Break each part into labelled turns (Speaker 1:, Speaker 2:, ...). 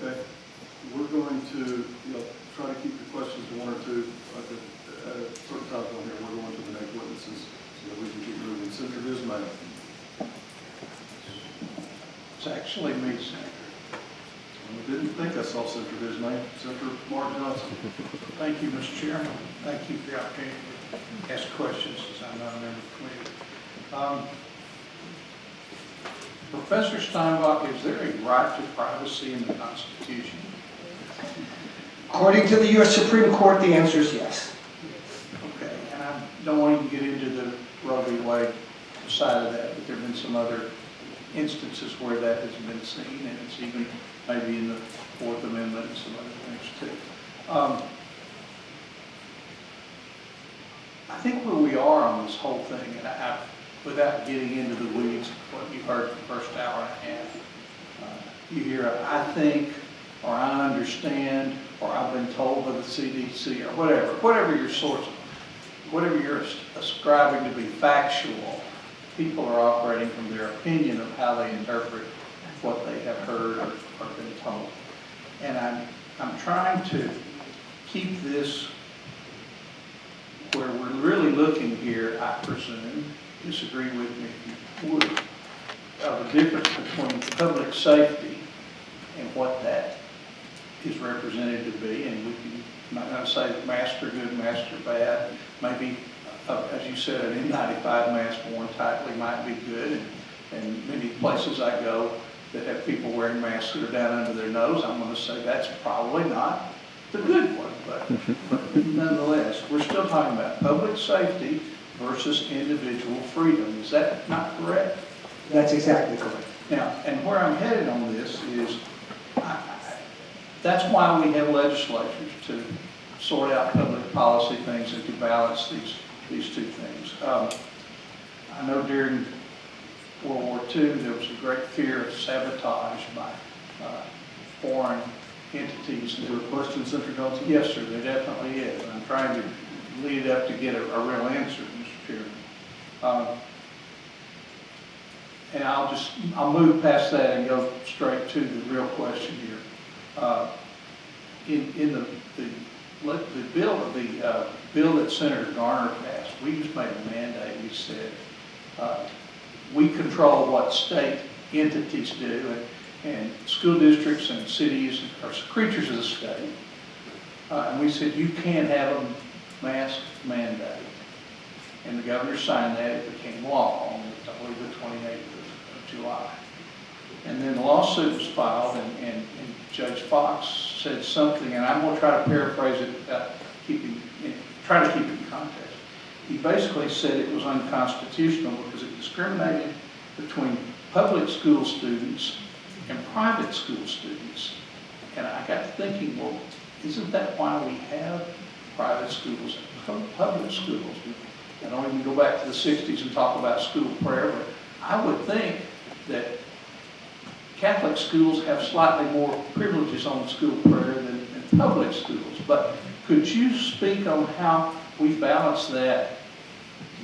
Speaker 1: Okay. We're going to try to keep the questions to one or two at a certain time on here. We're going to the next witnesses so that we can keep moving. Senator Dismay.
Speaker 2: It's actually me, Senator.
Speaker 1: I didn't think I saw Senator Dismay. Senator Mark Johnson.
Speaker 2: Thank you, Mr. Chairman. Thank you for the opportunity to ask questions since I'm not a member of the committee. Professor Steinbach, is there a right to privacy in the Constitution?
Speaker 3: According to the U.S. Supreme Court, the answer is yes.
Speaker 2: Okay, and I don't want to get into the Roe v. Wade side of that, but there have been some other instances where that has been seen, and it's even maybe in the Fourth Amendment and some other things too. I think where we are on this whole thing, and without getting into the weeds of what you heard the first hour and a half, you hear, I think, or I understand, or I've been told by the CDC, or whatever your source, whatever you're ascribing to be factual, people are operating from their opinion of how they interpret what they have heard or been told. And I'm trying to keep this where we're really looking here, I presume, disagree with me if you would, of the difference between public safety and what that is represented to be. And we can, I'm not going to say that masks are good, masks are bad. Maybe, as you said, an N95 mask worn tightly might be good. And many places I go that have people wearing masks that are down under their nose, I'm going to say that's probably not the good one. But nonetheless, we're still talking about public safety versus individual freedom. Is that not correct?
Speaker 3: That's exactly correct.
Speaker 2: Now, and where I'm headed on this is, that's why we have legislatures, to sort out public policy things and to balance these two things. I know during World War II, there was a great fear of sabotage by foreign entities.
Speaker 1: Is there a question, Senator Johnson?
Speaker 2: Yes, sir, there definitely is. I'm trying to lead up to get a real answer, Mr. Chairman. And I'll move past that and go straight to the real question here. In the bill that Senator Garner passed, we just made a mandate. We said we control what state entities do, and school districts and cities are creatures of the state. And we said you can't have a mask mandate. And the governor signed that. It became law on, I believe, the 28th of July. And then the lawsuit was filed, and Judge Fox said something, and I'm going to try to paraphrase it without try to keep it in context. He basically said it was unconstitutional because it discriminated between public school students and private school students. And I got to thinking, well, isn't that why we have private schools and public schools? I don't even go back to the 60s and talk about school prayer, but I would think that Catholic schools have slightly more privileges on school prayer than public schools. But could you speak on how we balance that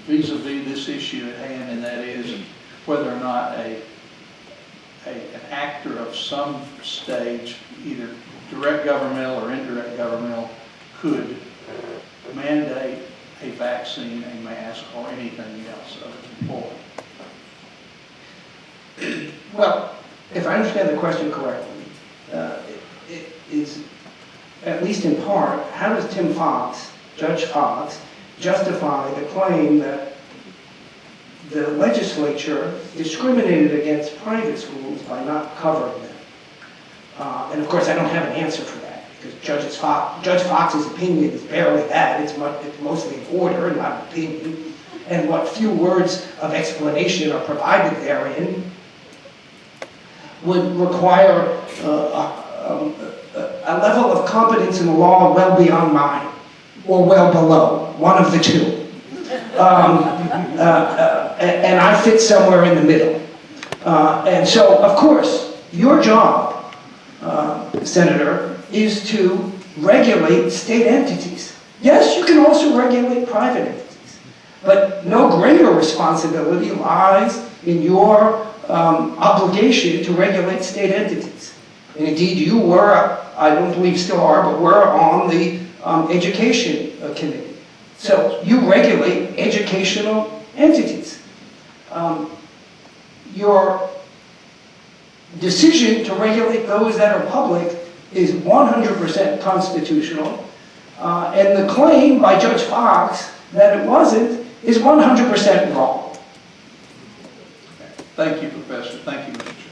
Speaker 2: vis-a-vis this issue at hand, and that is whether or not an actor of some stage, either direct governmental or indirect governmental, could mandate a vaccine, a mask, or anything else of its employee?
Speaker 3: Well, if I understand the question correctly, it is, at least in part, how does Judge Fox, justify the claim that the legislature discriminated against private schools by not covering them? And of course, I don't have an answer for that, because Judge Fox's opinion is barely that. It's mostly an order, not an opinion. And what few words of explanation are provided therein would require a level of competence in the law well beyond mine, or well below, one of the two. And I fit somewhere in the middle. And so, of course, your job, Senator, is to regulate state entities. Yes, you can also regulate private entities, but no greater responsibility lies in your obligation to regulate state entities. And indeed, you were, I don't believe still are, but were on the education committee. So you regulate educational entities. Your decision to regulate those that are public is 100% constitutional. And the claim by Judge Fox that it wasn't is 100% wrong.
Speaker 2: Thank you, Professor. Thank you, Mr. Chairman.